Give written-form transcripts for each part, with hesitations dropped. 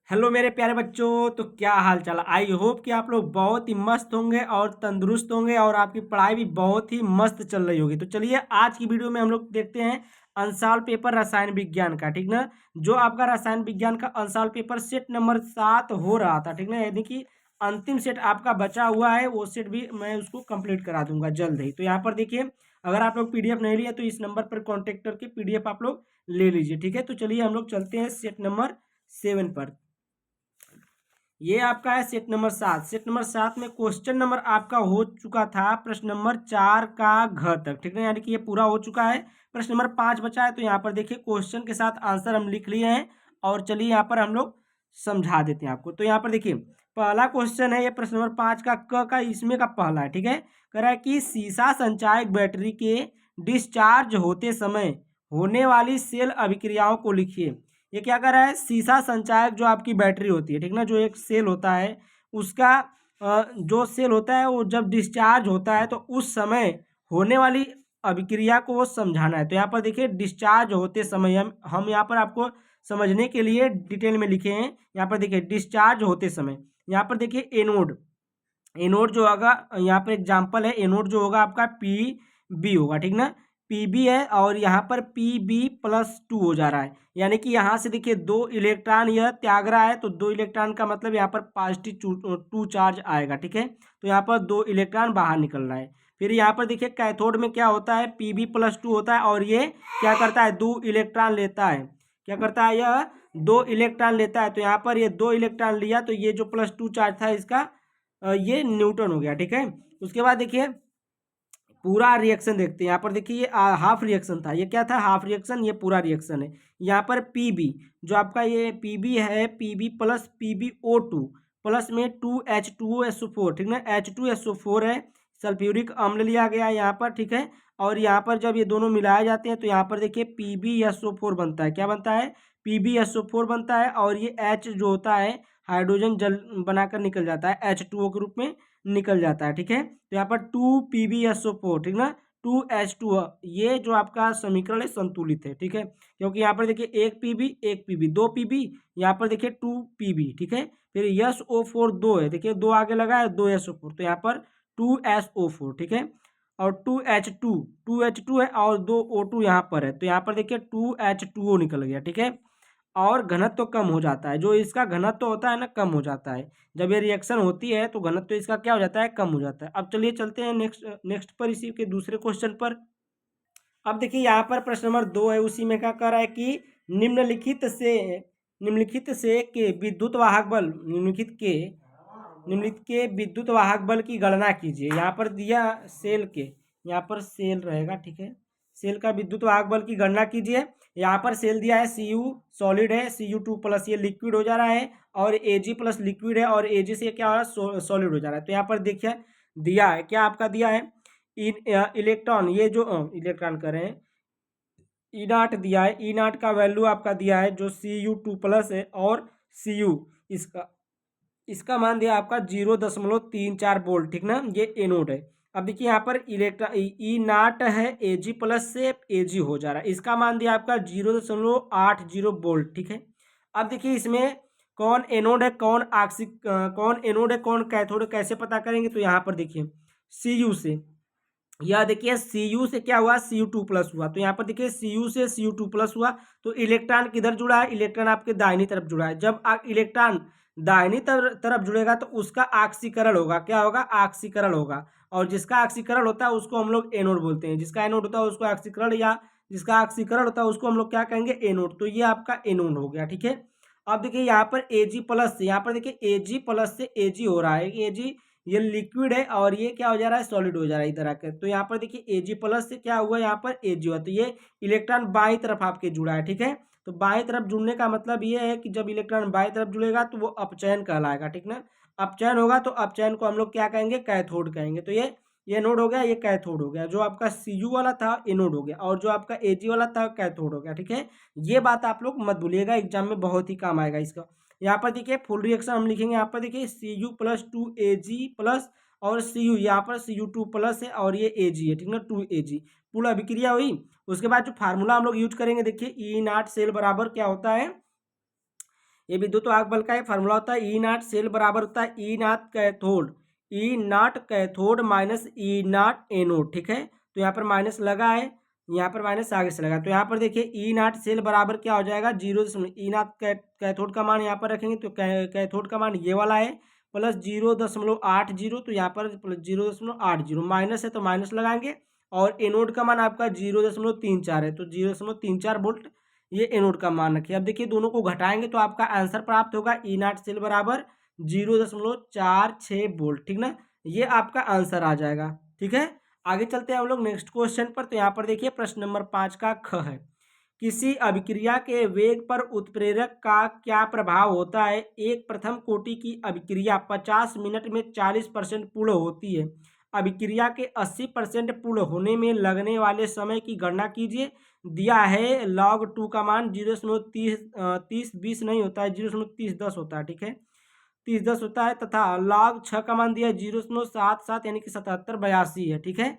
Hello मेरे प्यारे बच्चों। तो क्या हाल चाल। आई होप कि आप लोग बहुत ही मस्त होंगे और तंदुरुस्त होंगे और आपकी पढ़ाई भी बहुत ही मस्त चल रही होगी। तो चलिए आज की वीडियो में हम लोग देखते हैं अंशाल पेपर रसायन विज्ञान का, ठीक ना। जो आपका रसायन विज्ञान का अंशाल पेपर सेट नंबर 7 हो रहा था, ठीक ना, यानी कि अंतिम सेट आपका बचा हुआ है, वो सेट भी मैं उसको कंप्लीट करा दूंगा जल्द ही। तो यहाँ पर देखिए, अगर आप लोग पीडीएफ नहीं लिए तो इस नंबर पर कॉन्टेक्ट करके पीडीएफ आप लोग ले लीजिए, ठीक है। तो चलिए हम लोग चलते हैं सेट नंबर 7 पर। ये आपका है सेट नंबर 7। सेट नंबर 7 में क्वेश्चन नंबर आपका हो चुका था प्रश्न नंबर 4 का घ तक, ठीक है, यानी कि ये पूरा हो चुका है। प्रश्न नंबर 5 बचा है। तो यहाँ पर देखिए क्वेश्चन के साथ आंसर हम लिख लिए हैं और चलिए यहाँ पर हम लोग समझा देते हैं आपको। तो यहाँ पर देखिए पहला क्वेश्चन है ये प्रश्न नंबर 5 का का इसमें का पहला है, ठीक है। कह रहा है कि सीसा संचायक बैटरी के डिस्चार्ज होते समय होने वाली सेल अभिक्रियाओं को लिखिए। ये क्या कर रहा है, शीशा संचायक जो आपकी बैटरी होती है, ठीक ना, जो एक सेल होता है उसका जो सेल होता है वो जब डिस्चार्ज होता है तो उस समय होने वाली अभिक्रिया को वो समझाना है। तो यहाँ पर देखिए डिस्चार्ज होते समय हम यहाँ पर आपको समझने के लिए डिटेल में लिखे हैं। यहाँ पर देखिए डिस्चार्ज होते समय, यहाँ पर देखिए एनोड, एनोड जो होगा यहाँ पर एग्जाम्पल है, एनोड जो होगा आपका पी बी होगा, ठीक ना, पी बी है और यहाँ पर पी बी प्लस 2 हो जा रहा है। यानी कि यहाँ से देखिए 2 इलेक्ट्रॉन यह त्याग रहा है, तो 2 इलेक्ट्रॉन का मतलब यहाँ पर पॉजिटिव 2 चार्ज आएगा, ठीक है। तो यहाँ पर 2 इलेक्ट्रॉन बाहर निकल रहा है। फिर यहाँ पर देखिए कैथोड में क्या होता है, पी बी प्लस 2 होता है और ये क्या करता है, 2 इलेक्ट्रॉन लेता है। क्या करता है, यह 2 इलेक्ट्रॉन लेता है। तो यहाँ पर ये 2 इलेक्ट्रॉन लिया तो ये जो +2 चार्ज था इसका ये न्यूटन हो गया, ठीक है। उसके बाद देखिए पूरा रिएक्शन देखते हैं। यहाँ पर देखिए ये हाफ रिएक्शन था, ये क्या था, हाफ रिएक्शन, ये पूरा रिएक्शन है। यहाँ पर पी बी जो आपका ये पी बी है, P B plus P B O two plus में 2H2SO4, ठीक ना, H2SO4 है, सल्फ्यूरिक अम्ल लिया गया है यहाँ पर, ठीक है। और यहाँ पर जब ये दोनों मिलाए जाते हैं तो यहाँ पर देखिए PbSO4 बनता है। क्या बनता है, PbSO4 बनता है और ये H जो होता है हाइड्रोजन जल बनाकर निकल जाता है, H2O के रूप में निकल जाता है, ठीक है। तो यहाँ पर 2PbSO4, ठीक ना, 2H2O, ये जो आपका समीकरण है संतुलित है, ठीक है। क्योंकि यहाँ पर देखिए एक पीबी 2 पीबी, यहाँ पर देखिए 2 पीबी, ठीक है। फिर SO4 2 है, देखिए 2 आगे लगा है, 2SO4, तो यहाँ पर 2SO4, ठीक है। और 2H2 है और 2O2 यहाँ पर है, तो यहाँ पर देखिए 2H2O निकल गया, ठीक है। और घनत्व तो कम हो जाता है, जो इसका घनत्व होता है ना कम हो जाता है। जब ये रिएक्शन होती है तो घनत्व इसका क्या हो जाता है, कम हो जाता है। अब चलिए चलते हैं नेक्स्ट नेक्स्ट पर, इसी के दूसरे क्वेश्चन पर। अब देखिए यहाँ पर प्रश्न नंबर 2 है, उसी में क्या कर रहा है कि निम्नलिखित से के विद्युत वाहक बल निम्नलिखित के विद्युत वाहक बल की गणना कीजिए। यहाँ पर दिया सेल के, यहाँ पर सेल रहेगा, ठीक है, सेल का विद्युत वाहक बल की गणना कीजिए। यहाँ पर सेल दिया है Cu सॉलिड है, Cu2+ ये लिक्विड हो जा रहा है और Ag+ लिक्विड है और Ag से क्या हो रहा है, सॉलिड हो जा रहा है। तो यहाँ पर देखिए दिया है, क्या आपका दिया है, इलेक्ट्रॉन, ये जो इलेक्ट्रॉन कर रहे हैं E0 दिया है, E0 का वैल्यू आपका दिया है जो Cu2+ है और Cu इसका इसका मान दिया आपका 0.34 वोल्ट, ठीक ना, ये एनोड है। अब देखिए यहाँ पर इलेक्ट्रॉन E0 है, Ag+ से Ag हो जा रहा है, इसका मान दिया आपका 0.80 वोल्ट, ठीक है। अब देखिए इसमें कौन एनोड है कौन एनोड है कौन कैथोड है, कैसे पता करेंगे। तो यहाँ पर देखिए Cu से, यह देखिए Cu से क्या हुआ, Cu2+ हुआ। तो यहाँ पर देखिए Cu से Cu2+ हुआ, तो इलेक्ट्रॉन किधर जुड़ा है, इलेक्ट्रॉन आपके दाहिनी तरफ जुड़ा है। जब इलेक्ट्रॉन दाहिनी तरफ जुड़ेगा तो उसका ऑक्सीकरण होगा, क्या होगा, ऑक्सीकरण होगा। और जिसका ऑक्सीकरण होता है उसको हम लोग एनोड बोलते हैं, जिसका एनोड होता है उसको ऑक्सीकरण, या जिसका ऑक्सीकरण होता है उसको हम लोग क्या कहेंगे, एनोड। तो ये आपका एनोड हो गया, ठीक है। अब देखिए यहाँ पर Ag+ से, यहाँ पर देखिए Ag+ से Ag हो रहा है, Ag ये लिक्विड है और ये क्या हो जा रहा है, सॉलिड हो जा रहा है इधर आकर। तो यहाँ पर देखिए Ag+ से क्या हुआ, यहाँ पर Ag हुआ, तो ये इलेक्ट्रॉन बाईं तरफ आपके जुड़ा है, ठीक है। तो बाईं तरफ जुड़ने का मतलब ये है कि जब इलेक्ट्रॉन बाईं तरफ जुड़ेगा तो वो अपचयन कहलाएगा, ठीक ना। अपचयन होगा तो अपचयन को हम लोग क्या कहेंगे, कैथोड कहेंगे। तो ये एनोड हो गया, ये कैथोड हो गया। जो आपका Cu वाला था एनोड हो गया और जो आपका Ag वाला था कैथोड हो गया, ठीक है। ये बात आप लोग मत भूलिएगा, एग्जाम में बहुत ही काम आएगा इसका। यहाँ पर देखिए फुल रिएक्शन हम लिखेंगे, यहाँ पर देखिए Cu+2Ag+ और Cu, यहाँ पर Cu2+ है और ये Ag है, ठीक ना, 2Ag पूरा अभिक्रिया हुई। उसके बाद जो फार्मूला हम लोग यूज करेंगे देखिए E0 सेल बराबर क्या होता है, ये विद्युत वाहक बल का एक फार्मूला होता है, ई नॉट सेल बराबर होता है E not cathode, E not cathode minus E not anode. ठीक है, तो यहाँ पर माइनस लगा है, यहाँ पर माइनस आगे से लगा, तो यहाँ पर देखिए ई नॉट सेल बराबर क्या हो जाएगा 0, ई नॉट कैथोड का मान यहाँ पर रखेंगे तो कैथोड का मान ये वाला है प्लस 0.80, तो यहाँ पर प्लस 0.80 माइनस है तो माइनस लगाएंगे, और एनोड का मान आपका 0.34 है, तो 0.34 वोल्ट ये एनोड का मान रखिए। अब देखिए दोनों को घटाएंगे तो आपका आंसर प्राप्त होगा ई नॉट सेल बराबर 0.46 वोल्ट। ठीक ना, ये आपका आंसर आ जाएगा। ठीक है, आगे चलते हैं हम लोग नेक्स्ट क्वेश्चन पर। तो यहाँ पर देखिए प्रश्न नंबर 5 का ख है, किसी अभिक्रिया के वेग पर उत्प्रेरक का क्या प्रभाव होता है। एक प्रथम कोटि की अभिक्रिया 50 मिनट में 40% पूर्ण होती है। अभिक्रिया के 80% पूर्ण होने में लगने वाले समय की गणना कीजिए। दिया है log 2 का मान 0.30 नहीं होता है, 0.3010 होता है। ठीक है, 3010 होता है, तथा log 6 का मान दिया है 0.77 यानी कि 7782 है। ठीक है,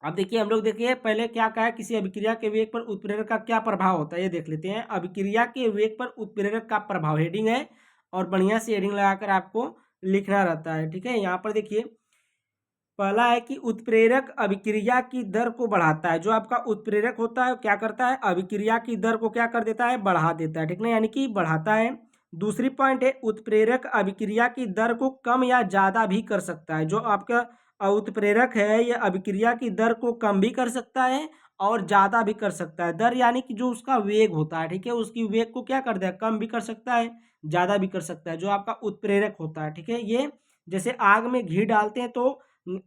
अब देखिए हम लोग देखिए पहले क्या कहा है, किसी अभिक्रिया के वेग पर उत्प्रेरक का क्या प्रभाव होता है ये देख लेते हैं। अभिक्रिया के वेग पर उत्प्रेरक का प्रभाव हेडिंग है, और बढ़िया से हेडिंग लगाकर आपको लिखना रहता है। ठीक है, यहाँ पर देखिए पहला है कि उत्प्रेरक अभिक्रिया की दर को बढ़ाता है। जो आपका उत्प्रेरक होता है क्या करता है, अभिक्रिया की दर को क्या कर देता है, बढ़ा देता है। ठीक ना, यानी कि बढ़ाता है। दूसरी पॉइंट है उत्प्रेरक अभिक्रिया की दर को कम या ज़्यादा भी कर सकता है। जो आपका उत्प्रेरक है यह अभिक्रिया की दर को कम भी कर सकता है और ज़्यादा भी कर सकता है। दर यानी कि जो उसका वेग होता है, ठीक है, उसकी वेग को क्या कर दे, कम भी कर सकता है ज़्यादा भी कर सकता है, जो आपका उत्प्रेरक होता है। ठीक है, ये जैसे आग में घी डालते हैं तो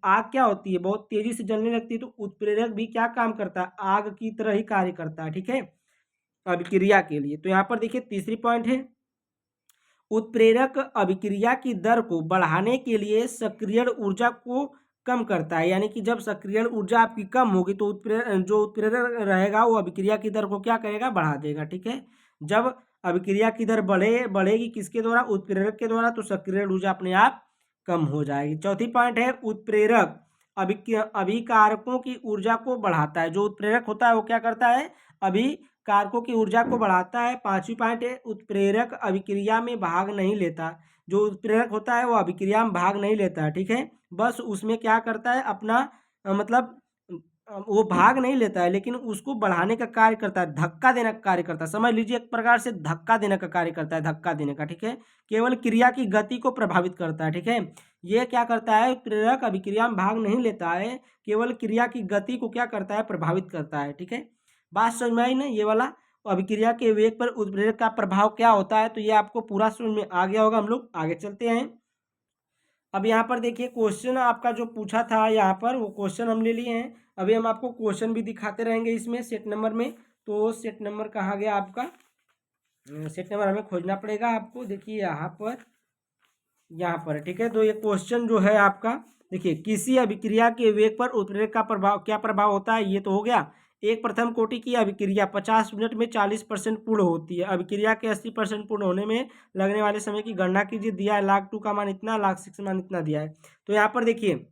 आग क्या होती है, बहुत तेजी से जलने लगती है, तो उत्प्रेरक भी क्या काम करता है, आग की तरह ही कार्य करता है। ठीक है, अभिक्रिया के लिए। तो यहाँ पर देखिए तीसरी पॉइंट है, उत्प्रेरक अभिक्रिया की दर को बढ़ाने के लिए सक्रियण ऊर्जा को कम करता है। यानी कि जब सक्रियण ऊर्जा आपकी कम होगी तो जो उत्प्रेरक रहेगा वो अभिक्रिया की दर को क्या करेगा, बढ़ा देगा। ठीक है, जब अभिक्रिया की दर बढ़ेगी किसके द्वारा, उत्प्रेरक के द्वारा, तो सक्रियण ऊर्जा अपने आप कम हो जाएगी। चौथी पॉइंट है उत्प्रेरक अभिकारकों की ऊर्जा को बढ़ाता है। जो उत्प्रेरक होता है वो क्या करता है, अभिकारकों की ऊर्जा को बढ़ाता है। पांचवी पॉइंट है उत्प्रेरक अभिक्रिया में भाग नहीं लेता। जो उत्प्रेरक होता है वो अभिक्रिया में भाग नहीं लेता है। ठीक है, बस उसमें क्या करता है अपना मतलब वो भाग नहीं लेता है, लेकिन उसको बढ़ाने का कार्य करता है, धक्का देने का कार्य करता है। समझ लीजिए एक प्रकार से धक्का देने का कार्य करता है, धक्का देने का। ठीक है, केवल क्रिया की गति को प्रभावित करता है। ठीक है, ये क्या करता है, प्रेरक अभिक्रिया में भाग नहीं लेता है, केवल क्रिया की गति को क्या करता है, प्रभावित करता है। ठीक है, बात समझ में आई ना ये वाला। अभिक्रिया के वेग पर उत्प्रेरक का प्रभाव क्या होता है, तो ये आपको पूरा समझ में आ गया होगा। हम लोग आगे चलते हैं। अब यहाँ पर देखिए क्वेश्चन आपका जो पूछा था यहाँ पर वो क्वेश्चन हम ले लिए हैं। अभी हम आपको क्वेश्चन भी दिखाते रहेंगे इसमें सेट नंबर में। तो सेट नंबर कहाँ गया आपका, सेट नंबर हमें खोजना पड़ेगा आपको। देखिए यहाँ पर ठीक है, तो ये क्वेश्चन जो है आपका देखिए, किसी अभिक्रिया के वेग पर उत्प्रेरक का प्रभाव क्या प्रभाव होता है, ये तो हो गया। एक प्रथम कोटि की अभिक्रिया 50 मिनट में 40% पूर्ण होती है। अभिक्रिया के 80% पूर्ण होने में लगने वाले समय की गणना कीजिए। दिया है log 2 का मान इतना, log 6 का मान इतना दिया है। तो यहाँ पर देखिए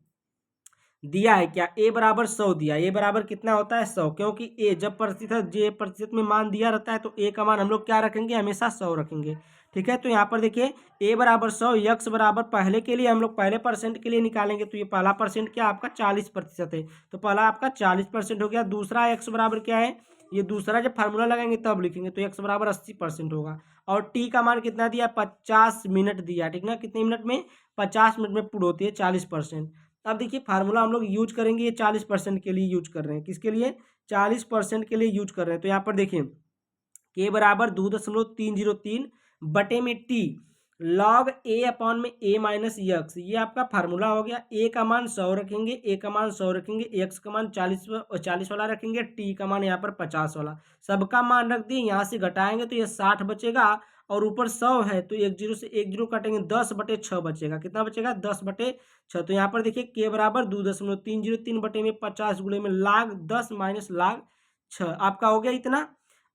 दिया है क्या, a बराबर 100 दिया। a बराबर कितना होता है 100, क्योंकि a जब प्रतिशत में मान दिया रहता है तो a का मान हम लोग क्या रखेंगे, हमेशा 100 रखेंगे। ठीक है, तो यहाँ पर देखिए a बराबर 100, यक्स बराबर पहले के लिए हम लोग पहले परसेंट के लिए निकालेंगे, तो ये पहला परसेंट क्या आपका 40% है, तो पहला आपका 40% हो गया। दूसरा x बराबर क्या है, ये दूसरा जब फार्मूला लगाएंगे तब लिखेंगे, तो x बराबर 80% होगा। और t का मान कितना दिया, 50 मिनट दिया। ठीक ना, कितने मिनट में, 50 मिनट में पूर्ण होती है 40%। अब देखिए फार्मूला हम लोग यूज करेंगे, ये 40% के लिए यूज कर रहे हैं। किसके लिए, 40% के लिए यूज कर रहे हैं। तो यहाँ पर देखिए के बराबर 2.303 बटे में टी लॉग ए अपॉन में ए माइनस यक्स, ये आपका फार्मूला हो गया। ए का मान 100 रखेंगे, ए का मान 100 रखेंगे, एक्स का मान 40 वाला रखेंगे, टी का मान यहाँ पर 50 वाला, सबका मान रख दिए। यहाँ से घटाएंगे तो ये 60 बचेगा, और ऊपर 100 है तो एक जीरो से एक जीरो काटेंगे, 10/6 बचेगा। कितना बचेगा, 10/6। तो यहाँ पर देखिए के बराबर 2.303 बटे में 50 गुणे में log 10 माइनस log 6 आपका हो गया इतना।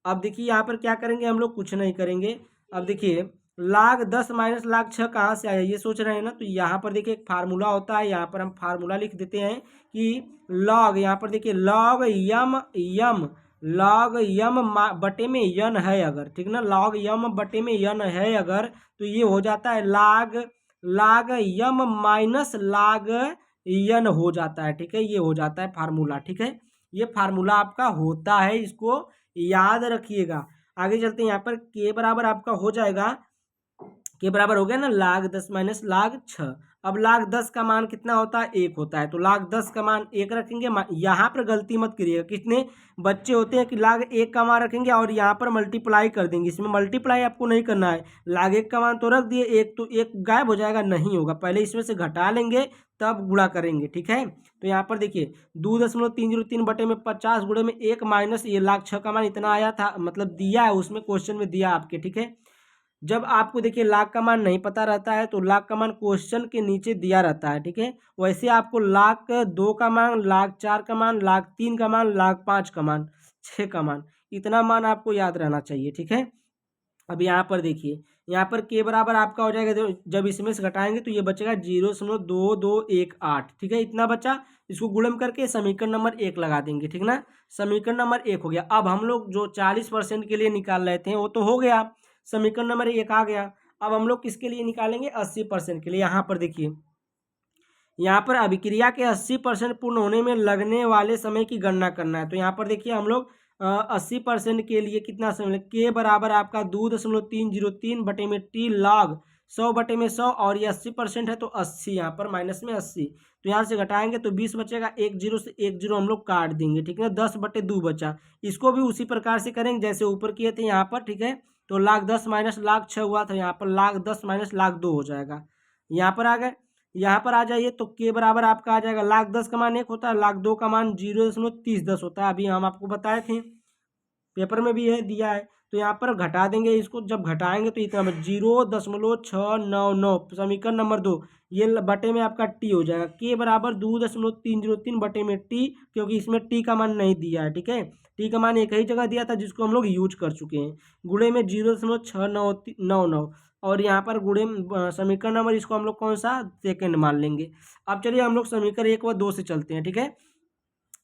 अब देखिए यहाँ पर क्या करेंगे हम लोग, कुछ नहीं करेंगे। अब देखिए log 10 माइनस log 6 कहाँ से आया, ये सोच रहे हैं ना, तो यहाँ पर देखिए एक फार्मूला होता है, यहाँ पर हम फार्मूला लिख देते हैं कि log, यहाँ पर देखिए log यम लॉग यम बटे में यन है अगर, ठीक ना, लॉग यम बटे में यन है अगर, तो ये हो जाता है लाग यम माइनस लाग यन हो जाता है, ठीक है, ये हो जाता है फार्मूला, ठीक है, ये फार्मूला आपका होता है, इसको याद रखिएगा। आगे चलते हैं, यहाँ पर के बराबर आपका हो जाएगा, के बराबर हो गया ना लाग 10 माइनस लाग 6। अब लाग 10 का मान कितना होता है, 1 होता है, तो लाग 10 का मान 1 रखेंगे। यहाँ पर गलती मत करिएगा, कितने बच्चे होते हैं कि लाग 1 का मान रखेंगे और यहाँ पर मल्टीप्लाई कर देंगे, इसमें मल्टीप्लाई आपको नहीं करना है, लाग 1 का मान तो रख दिए, एक तो एक गायब हो जाएगा, नहीं होगा, पहले इसमें से घटा लेंगे तब गुणा करेंगे, ठीक है। तो यहाँ पर देखिए 2.303 बटे में 50 गुणे में 1 माइनस ये लाग 6 का मान इतना आया था, मतलब दिया है उसमें, क्वेश्चन में दिया आपके, ठीक है। जब आपको देखिए लाख का मान नहीं पता रहता है तो लाख का मान क्वेश्चन के नीचे दिया रहता है, ठीक है। वैसे आपको लाख 2 का मान, लाख 4 का मान, लाख 3 का मान, लाख 5 का मान, 6 का मान, इतना मान आपको याद रहना चाहिए, ठीक है। अब यहाँ पर देखिए, यहाँ पर के बराबर आपका हो जाएगा, जब इसमें से घटाएंगे तो ये बचेगा 0.2218, ठीक है, इतना बचा। इसको गुणन करके समीकरण नंबर 1 लगा देंगे, ठीक ना, समीकरण नंबर 1 हो गया। अब हम लोग जो 40% के लिए निकाल रहे थे वो तो हो गया, समीकरण नंबर 1 आ गया। अब हम लोग किसके लिए निकालेंगे, 80% के लिए। यहाँ पर देखिए, यहाँ पर अभिक्रिया के 80% पूर्ण होने में लगने वाले समय की गणना करना है। तो यहाँ पर देखिए हम लोग 80% के लिए कितना समय के बराबर आपका 2.303 बटे में टी लॉग 100 बटे में 100, और ये 80% है तो 80, यहाँ पर माइनस में 80, तो यहाँ से घटाएंगे तो 20 बचेगा, एक जीरो से एक जीरो हम लोग काट देंगे, ठीक है, 10/2 बचा। इसको भी उसी प्रकार से करेंगे जैसे ऊपर किए थे यहाँ पर, ठीक है। तो लाख 10 माइनस लाख 6 हुआ था, यहाँ पर लाख 10 माइनस लाख 2 हो जाएगा, यहाँ पर आ गए। यहाँ पर आ जाइए तो के बराबर आपका आ जाएगा, लाख 10 का मान 1 होता है, लाख 2 का मान 0.3010 होता है, अभी हम आपको बताए थे, पेपर में भी है दिया है। तो यहाँ पर घटा देंगे, इसको जब घटाएंगे तो इतना 0.699, समीकरण नंबर 2, ये बटे में आपका टी हो जाएगा, के बराबर 2.303 बटे में टी, क्योंकि इसमें टी का मान नहीं दिया है, ठीक है, टी का मान एक ही जगह दिया था जिसको हम लोग यूज कर चुके हैं, गुणे में 0.699, और यहाँ पर गुणे समीकरण नंबर इसको हम लोग कौन सा सेकेंड मान लेंगे। अब चलिए हम लोग समीकरण 1 व 2 से चलते हैं, ठीक है,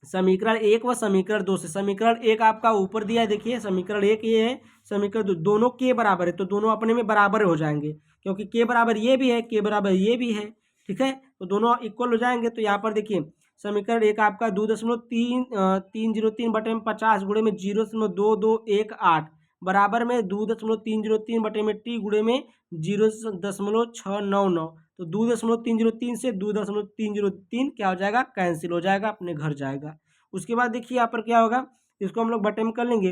समीकरण 1 व समीकरण 2 से। समीकरण 1 आपका ऊपर दिया है, देखिए समीकरण 1 ये है, समीकरण 2, दोनों के बराबर है तो दोनों अपने में बराबर हो जाएंगे, क्योंकि के बराबर ये भी है, के बराबर ये भी है, ठीक है, तो दोनों इक्वल हो जाएंगे। तो यहाँ पर देखिए समीकरण 1 आपका 2.303 बटे में 50 गुणे में 0.2218 बराबर में 2.303 बटे में टी गुणे में 0.699, तो 2.303 से 2.303 क्या हो जाएगा, कैंसिल हो जाएगा, अपने घर जाएगा। उसके बाद देखिए यहाँ पर क्या होगा, इसको हम लोग बटे में कर लेंगे,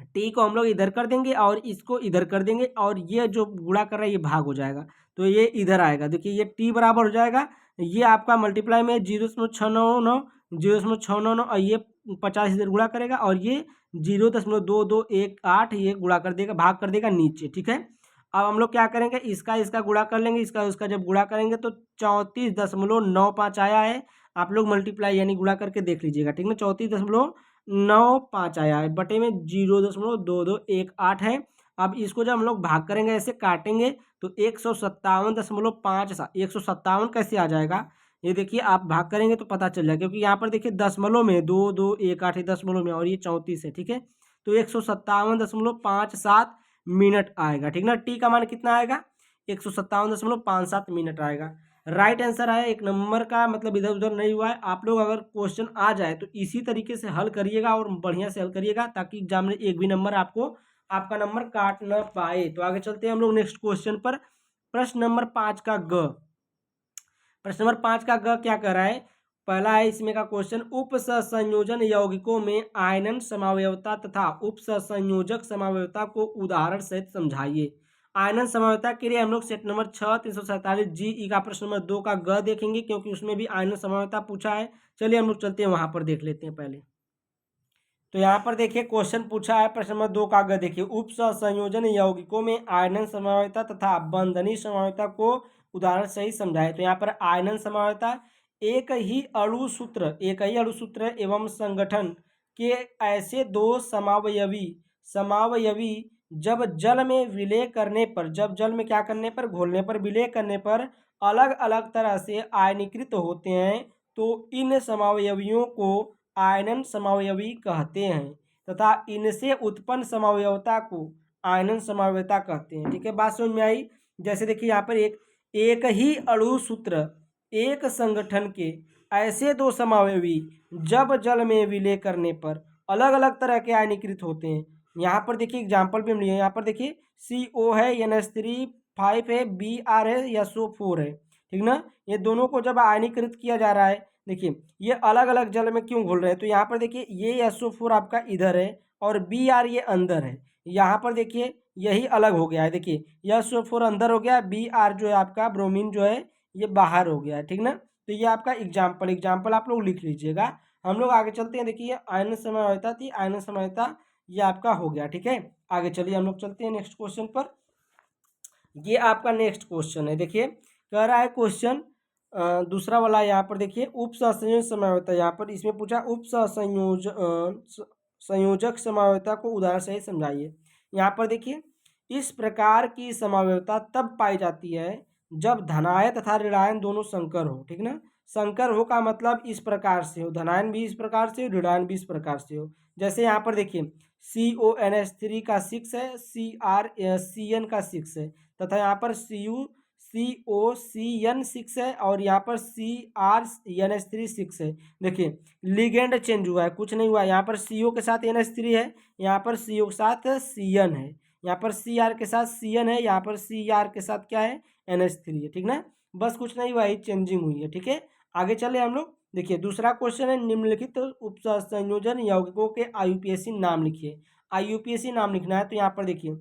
टी को हम लोग इधर कर देंगे और इसको इधर कर देंगे, और ये जो गुणा कर रहा है ये भाग हो जाएगा, तो ये इधर आएगा। देखिए ये टी बराबर हो जाएगा, ये आपका मल्टीप्लाई में 0.699 और ये 50 इधर गुणा करेगा, और ये 0.2218 ये गुणा कर देगा, भाग कर देगा नीचे, ठीक है। अब हम लोग क्या करेंगे, इसका इसका गुणा कर लेंगे, इसका उसका जब गुणा करेंगे तो 34.95 आया है। आप लोग मल्टीप्लाई यानी गुणा करके देख लीजिएगा, ठीक है, 34.95 आया है, बटे में 0.2218 है। अब इसको जब हम लोग भाग करेंगे, ऐसे काटेंगे तो 157.57, 157 कैसे आ जाएगा, ये देखिए आप भाग करेंगे तो पता चल जाएगा, क्योंकि यहाँ पर देखिए दशमलव में 2218 दशमलव में, और ये 34 है, ठीक है, तो 157.57 मिनट आएगा, ठीक ना। टी का मान कितना आएगा, 157.57 मिनट आएगा। राइट आंसर है 1 नंबर का, मतलब इधर उधर नहीं हुआ है। आप लोग अगर क्वेश्चन आ जाए तो इसी तरीके से हल करिएगा और बढ़िया से हल करिएगा, ताकि एग्जाम में एक भी नंबर आपको आपका नंबर काट न पाए। तो आगे चलते हैं हम लोग नेक्स्ट क्वेश्चन पर। प्रश्न नंबर 5 का ग, प्रश्न नंबर 5 का ग क्या कर रहा है, पहला है इसमें का क्वेश्चन, उप संयोजन यौगिकों में आयनन समावयवता तथा उप संयोजक समावयवता को उदाहरण सहित समझाइए। आयनन समावयवता के लिए हम लोग सेट नंबर 6 347 जी का प्रश्न नंबर 2 का ग देखेंगे, क्योंकि उसमें भी आयनन समावयवता पूछा है। चलिए हम लोग चलते हैं वहां पर देख लेते हैं पहले। तो यहाँ पर देखिए क्वेश्चन पूछा है प्रश्न नंबर 2 का ग देखिए, उप संयोजन यौगिकों में आयनन समावयवता तथा बंधनी समावयवता को उदाहरण सहित समझाए। तो यहाँ पर आयनन समावयवता एक ही अणुसूत्र एवं संगठन के ऐसे दो समावयवी जब जल में विलय करने पर, जब जल में क्या करने पर, घोलने पर, विलय करने पर अलग अलग तरह से आयनीकृत होते हैं, तो इन समावयवियों को आयनन समावयवी कहते हैं। तथा इनसे उत्पन्न समवयवता को आयनन समवयवता कहते हैं। ठीक है, बात समझ में आई। जैसे देखिए यहाँ पर एक ही अणु सूत्र एक संगठन के ऐसे दो समावयवी जब जल में विलय करने पर अलग अलग तरह के आयनीकृत होते हैं। यहाँ पर देखिए एग्जाम्पल भी हम लिए, यहाँ पर देखिए CO है, NH3 5 है, Br है, SO4 है। ठीक ना, ये दोनों को जब आयनीकृत किया जा रहा है, देखिए ये अलग अलग जल में क्यों घुल रहे हैं, तो यहाँ पर देखिए ये SO4 आपका इधर है और Br ये अंदर है। यहाँ पर देखिए यही अलग हो गया है, देखिए SO4 अंदर हो गया, Br जो है आपका ब्रोमीन जो है ये बाहर हो गया है। ठीक ना, तो ये आपका एग्जाम्पल आप लोग लिख लीजिएगा। हम लोग आगे चलते हैं। देखिए आयनन समवयवता थी, आयनन समवयवता ये आपका हो गया। ठीक है, आगे चलिए हम लोग चलते हैं नेक्स्ट क्वेश्चन पर। ये आपका नेक्स्ट क्वेश्चन है। देखिए कह रहा है क्वेश्चन दूसरा वाला, यहाँ पर देखिए उप सहसंयोजक समवयवता, यहाँ पर इसमें पूछा उप संयोजक समवयवता को उदाहरण सहित समझाइए। यहाँ पर देखिए इस प्रकार की समवयवता तब पाई जाती है जब धनायन तथा ऋणायन दोनों संकर हो। ठीक ना, संकर हो का मतलब इस प्रकार से हो, धनायन भी इस प्रकार से हो, ऋणायन भी इस प्रकार से हो। जैसे यहाँ पर देखिए CONH3 का 6 है, CrCN का 6 है, तथा यहाँ पर CuCOCN 6 है और यहाँ पर CrNH3 6 है। देखिए लिगेंड चेंज हुआ है, कुछ नहीं हुआ। यहाँ पर CO के साथ NH3 है, यहाँ पर CO के साथ CN है, यहाँ पर Cr के साथ CN है, यहाँ पर Cr के साथ क्या है, NH3 है। ठीक ना, बस कुछ नहीं हुआ, ही चेंजिंग हुई है। ठीक है, आगे चले हम लोग। देखिए दूसरा क्वेश्चन है निम्नलिखित उप संयोजन यौगिकों के IUPAC नाम लिखिए। IUPAC नाम लिखना है, तो यहाँ पर देखिए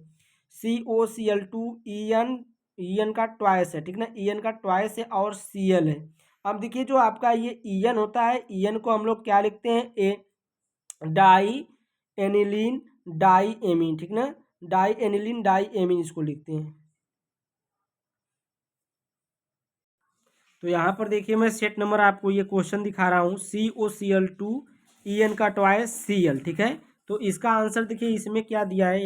COCl2 EN का ट्वाइस है। ठीक ना, EN का ट्वाइस है और Cl है। अब देखिए जो आपका ये EN होता है, EN को हम लोग क्या लिखते हैं, डाई एनिलीन डाई एमीन। ठीक ना, डाई एनिलीन डाई एमीन इसको लिखते हैं। तो यहाँ पर देखिए मैं सेट नंबर आपको ये क्वेश्चन दिखा रहा हूँ, COCl2 EN का ट्वाइस Cl। ठीक है, तो इसका आंसर देखिए इसमें क्या दिया है,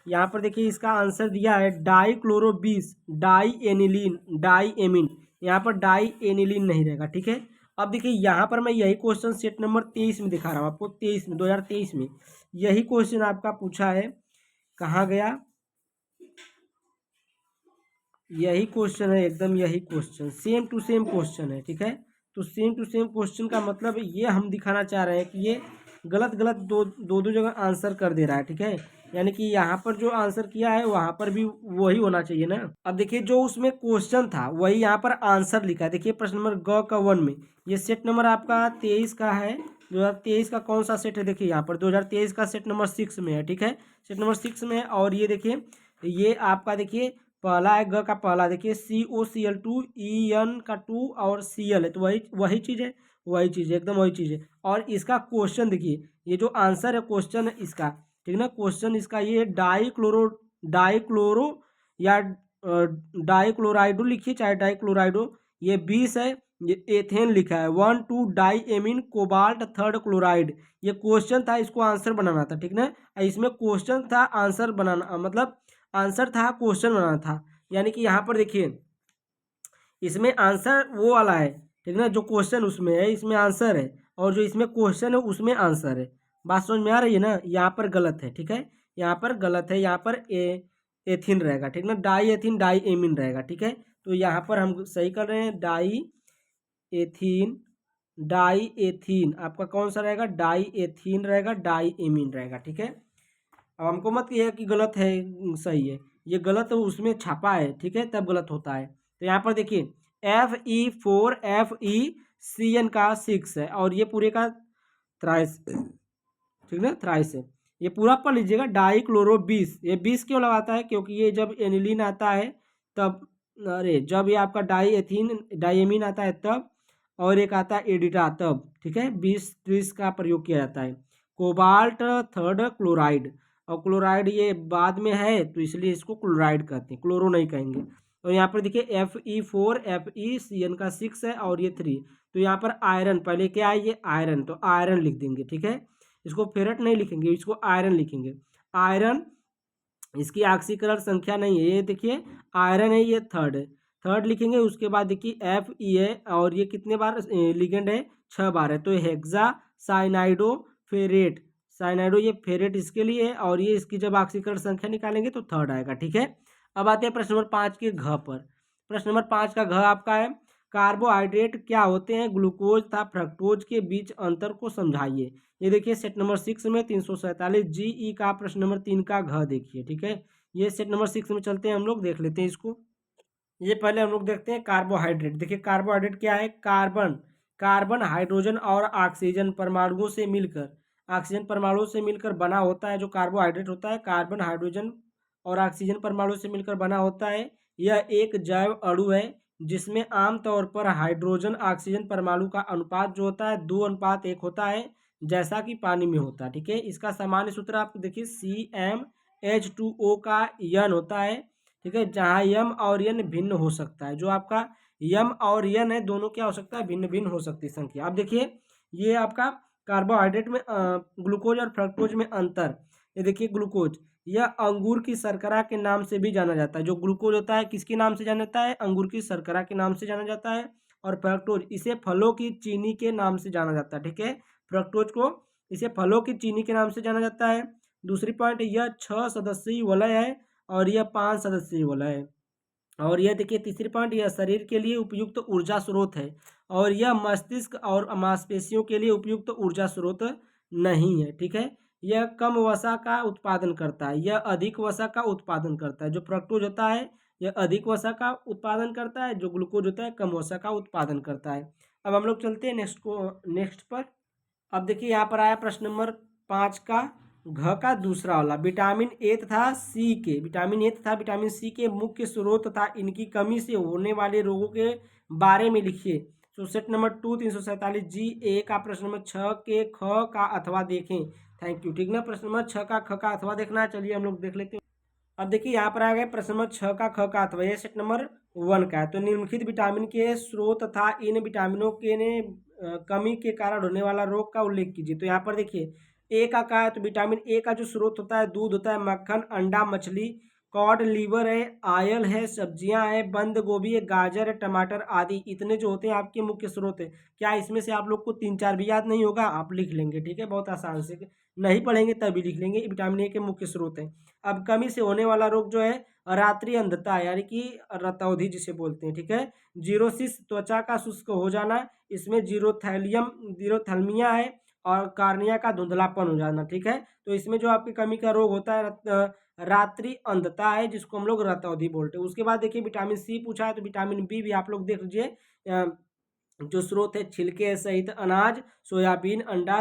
यहाँ पर देखिए इसका आंसर दिया है dichloro 20 di aniline di amine. यहाँ पर डाई एनिलीन नहीं रहेगा। ठीक है, अब देखिए यहाँ पर मैं यही क्वेश्चन सेट नंबर 23 में दिखा रहा हूँ आपको, 2023 में यही क्वेश्चन आपका पूछा है। कहाँ गया, यही क्वेश्चन है, एकदम यही question, same to same question है। ठीक है, तो सेम टू सेम क्वेश्चन का मतलब ये हम दिखाना चाह रहे हैं कि ये गलत गलत दो जगह आंसर कर दे रहा है। ठीक है, यानी कि यहाँ पर जो आंसर किया है वहाँ पर भी वही होना चाहिए ना। अब देखिए जो उसमें क्वेश्चन था वही यहाँ पर आंसर लिखा है। देखिए प्रश्न नंबर ग का 1 में, ये सेट नंबर आपका 23 का है। 2023 का कौन सा सेट है, देखिए यहाँ पर 2023 का सेट नंबर 6 में है। ठीक है, सेट नंबर 6 में है। और ये देखिए ये आपका देखिए पहला है ग का पहला, देखिए COCl2 EN का 2 और Cl है, तो वही चीज़ है, वही चीज़ है, एकदम वही चीज़ है। और इसका क्वेश्चन देखिए, ये जो आंसर है क्वेश्चन है इसका, ठीक ना, क्वेश्चन इसका ये डाईक्लोरो या डाईक्लोराइडो लिखिए, चाहे डाईक्लोराइडो, ये 20 है, ये एथेन लिखा है, 1,2 डाई एमीन कोबाल्ट 3 क्लोराइड। ये क्वेश्चन था, इसको आंसर बनाना था। ठीक ना, इसमें क्वेश्चन था, आंसर बनाना मतलब आंसर था, क्वेश्चन बनाना था। यानी कि यहाँ पर देखिए इसमें आंसर वो वाला है। ठीक ना, जो क्वेश्चन उसमें है इसमें आंसर है, और जो इसमें क्वेश्चन है उसमें आंसर है। बात समझ में आ रही है ना, यहाँ पर गलत है। ठीक है, यहाँ पर गलत है, यहाँ पर एथिन रहेगा। ठीक ना, डाई एथिन डाई एमीन रहेगा। ठीक है, तो यहाँ पर हम सही कर रहे हैं, डाई एथीन आपका कौन सा रहेगा, डाई एथीन रहेगा, डाई एमीन रहेगा। ठीक है, अब हमको मत कहिए कि गलत है सही है, ये गलत है उसमें छापा है। ठीक है, तब गलत होता है। तो यहाँ पर देखिए Fe4 FeCN का 6 है और ये पूरे का थ्राइस, ठीक ना, थ्राइस है। ये पूरा पढ़ लीजिएगा, डाईक्लोरो 20, ये 20 क्यों लगाता है, क्योंकि ये जब एनिलीन आता है तब, अरे जब ये आपका डाईएमीन आता है तब, और एक आता है एडिटा तब। ठीक है, 20-30 का प्रयोग किया जाता है। कोबाल्ट 3 क्लोराइड, और क्लोराइड ये बाद में है तो इसलिए इसको क्लोराइड कहते हैं, क्लोरो नहीं कहेंगे। और यहाँ पर देखिए Fe4 FeCN का 6 है और ये 3, तो यहाँ पर आयरन पहले क्या है, ये आयरन, तो आयरन लिख देंगे। ठीक है, इसको फेरट नहीं लिखेंगे, इसको आयरन लिखेंगे। आयरन इसकी ऑक्सीकरण संख्या नहीं है, ये देखिए आयरन है, ये थर्ड लिखेंगे। उसके बाद देखिए Fe है और ये कितने बार लिगेंड है, 6 बार है, तो हेक्सा साइनाइडो फेरेट साइनाइडो ये फेरेट इसके लिए है, और ये इसकी जब ऑक्सीकरण संख्या निकालेंगे तो थर्ड आएगा। ठीक है, अब आते हैं प्रश्न नंबर 5 के घ पर। प्रश्न नंबर 5 का घ आपका है, कार्बोहाइड्रेट क्या होते हैं, ग्लूकोज तथा फ्रक्टोज के बीच अंतर को समझाइए। ये देखिए सेट नंबर 6 में 347 GE का प्रश्न नंबर 3 का घ देखिए। ठीक है, ये सेट नंबर 6 में चलते हैं, हम लोग देख लेते हैं इसको। ये पहले हम लोग देखते हैं कार्बोहाइड्रेट। देखिए कार्बोहाइड्रेट क्या है, कार्बन कार्बन हाइड्रोजन और ऑक्सीजन परमाणुओं से मिलकर, ऑक्सीजन परमाणुओं से मिलकर बना होता है। जो कार्बोहाइड्रेट होता है कार्बन हाइड्रोजन और ऑक्सीजन परमाणु से मिलकर बना होता है। यह एक जैव अणु है जिसमें आमतौर पर हाइड्रोजन ऑक्सीजन परमाणु का अनुपात जो होता है 2:1 होता है, जैसा कि पानी में होता है। ठीक है, इसका सामान्य सूत्र आप देखिए CmH2O का यन होता है। ठीक है, जहाँ यम और यन भिन्न हो सकता है। जो आपका यम और यन है दोनों क्या हो सकता है, भिन्न भिन्न हो सकती है संख्या। अब देखिए ये आपका कार्बोहाइड्रेट में ग्लूकोज और फ्रक्टोज में अंतर। ये देखिए ग्लूकोज यह अंगूर की शर्करा के नाम से भी जाना जाता है। जो ग्लूकोज होता है किसके नाम से जाना जाता है, अंगूर की शर्करा के नाम से जाना जाता है। और फ्रक्टोज इसे फलों की चीनी के नाम से जाना जाता है। ठीक है, फ्रक्टोज को इसे फलों की चीनी के नाम से जाना जाता है। दूसरी पॉइंट, यह 6 सदस्यीय वलय है और यह 5 सदस्यीय वलय है। और यह देखिए तीसरी पॉइंट, यह शरीर के लिए उपयुक्त ऊर्जा स्रोत है और यह मस्तिष्क और मांसपेशियों के लिए उपयुक्त ऊर्जा स्रोत नहीं है। ठीक है, यह कम वसा का उत्पादन करता है, यह अधिक वसा का उत्पादन करता है। जो फ्रक्टोज होता है यह अधिक वसा का उत्पादन करता है, जो ग्लूकोज होता है कम वसा का उत्पादन करता है। अब हम लोग चलते हैं नेक्स्ट पर। अब देखिए यहाँ पर आया प्रश्न नंबर 5 का घ का दूसरा वाला, विटामिन ए तथा सी के, विटामिन ए तथा विटामिन सी के मुख्य स्रोत तथा इनकी कमी से होने वाले रोगों के बारे में लिखिए। तो सेट नंबर 2 347 GA का प्रश्न नंबर 6 के ख का अथवा देखें। Thank you. ठीक ना, प्रश्न नंबर 6 का ख का अथवा देखना है, चलिए हम लोग देख लेते हैं। अब देखिए यहाँ पर आ गए प्रश्न नंबर 6 का ख का अथवा, यह सेट नंबर 1 का है। तो निम्नलिखित विटामिन के स्रोत तथा इन विटामिनों के ने कमी के कारण होने वाला रोग का उल्लेख कीजिए। तो यहाँ पर देखिए ए का क्या है, तो विटामिन ए का जो स्रोत होता है दूध होता है, मक्खन, अंडा, मछली, कॉड लीवर है, आयल है, सब्जियां है, बंद गोभी है, गाजर है, टमाटर आदि, इतने जो होते हैं आपके मुख्य स्रोत है। क्या इसमें से आप लोग को 3-4 भी याद नहीं होगा, आप लिख लेंगे। ठीक है, बहुत आसान से, नहीं पढ़ेंगे तभी लिख लेंगे। विटामिन ए के मुख्य स्रोत है। अब कमी से होने वाला रोग जो है रात्रि अंधता यानी कि रतौंधी जिसे बोलते हैं। ठीक है, जीरोसिस त्वचा का शुष्क हो जाना, इसमें जीरोथैल्मिया है, और कार्निया का धुंधलापन हो जाना। ठीक है, तो इसमें जो आपकी कमी का रोग होता है रात्रि अंधता है, जिसको हम लोग रतौंधी बोलते हैं। उसके बाद देखिए विटामिन सी पूछा है, तो विटामिन बी भी आप लोग देख लीजिए। जो स्रोत है छिलके सहित अनाज, सोयाबीन, अंडा,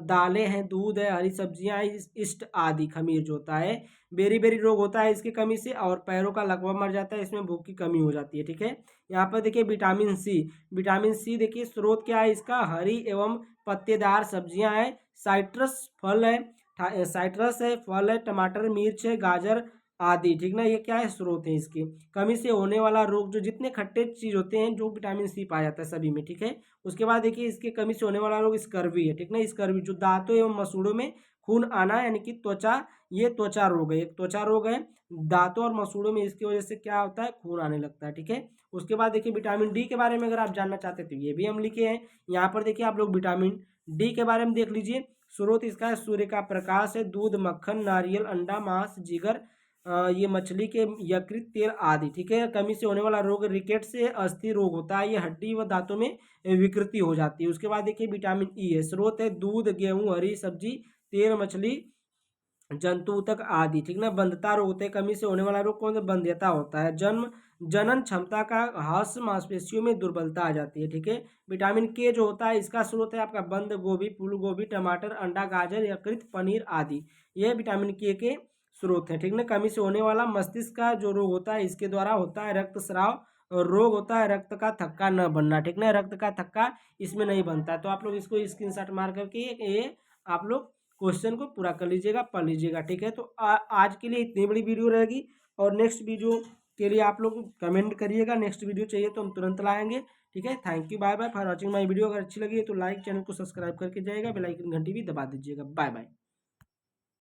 दालें हैं, दूध है, हरी सब्जियां हैं, इस्ट आदि, खमीर जो होता है। बेरी बेरी रोग होता है इसकी कमी से, और पैरों का लकवा मर जाता है, इसमें भूख की कमी हो जाती है। ठीक है, यहाँ पर देखिए विटामिन सी, विटामिन सी देखिए स्रोत क्या है इसका, हरी एवं पत्तेदार सब्जियां हैं, साइट्रस फल है, साइट्रस है, फल है, टमाटर, मिर्च है, गाजर आदि। ठीक ना, ये क्या है, स्रोत है इसके। कमी से होने वाला रोग, जो जितने खट्टे चीज होते हैं जो विटामिन सी पाया जाता है सभी में। ठीक है, उसके बाद देखिए इसके कमी से होने वाला रोग स्कर्वी है। ठीक ना, स्कर्वी जो दांतों एवं मसूड़ों में खून आना यानी कि त्वचा, ये त्वचा रोग है, एक त्वचा रोग है। दांतों और मसूड़ों में इसकी वजह से क्या होता है, खून आने लगता है। ठीक है, उसके बाद देखिए विटामिन डी के बारे में अगर आप जानना चाहते हैं तो ये भी हम लिखे हैं। यहाँ पर देखिए आप लोग विटामिन डी के बारे में देख लीजिए। स्रोत इसका है सूर्य का प्रकाश है, दूध, मक्खन, नारियल, अंडा, मांस, जिगर, ये मछली के यकृत तेल आदि। ठीक है, कमी से होने वाला रोग रिकेट से अस्थि रोग होता है, ये हड्डी व दांतों में विकृति हो जाती है। उसके बाद देखिए विटामिन ई है, स्रोत है दूध, गेहूं, हरी सब्जी, तेल, मछली, जंतु तक आदि। ठीक ना, बंधता रोग होते हैं, कमी से होने वाला रोग कौन सा, बंध्यता होता है। जनन क्षमता का ह्रास, मांसपेशियों में दुर्बलता आ जाती है। ठीक है, विटामिन के जो होता है इसका स्रोत है आपका बंद गोभी, फूल गोभी, टमाटर, अंडा, गाजर, यकृत, पनीर आदि, यह विटामिन के स्रोत है। ठीक ना, कमी से होने वाला मस्तिष्क का जो रोग होता है इसके द्वारा होता है रक्तस्राव रोग होता है, रक्त का थक्का न बनना। ठीक ना, रक्त का थक्का इसमें नहीं बनता। तो आप लोग इसको स्क्रीनशॉट मार करके ये आप लोग क्वेश्चन को पूरा कर लीजिएगा, पढ़ लीजिएगा। ठीक है, तो आज के लिए इतनी बड़ी वीडियो रहेगी, और नेक्स्ट वीडियो के लिए आप लोग कमेंट करिएगा, नेक्स्ट वीडियो चाहिए तो हम तुरंत लाएंगे। ठीक है, thank you, bye bye for watching my video. अगर अच्छी लगी है तो लाइक, चैनल को सब्सक्राइब करके जाइएगा, बेल आइकन घंटी भी दबा दीजिएगा। Bye bye.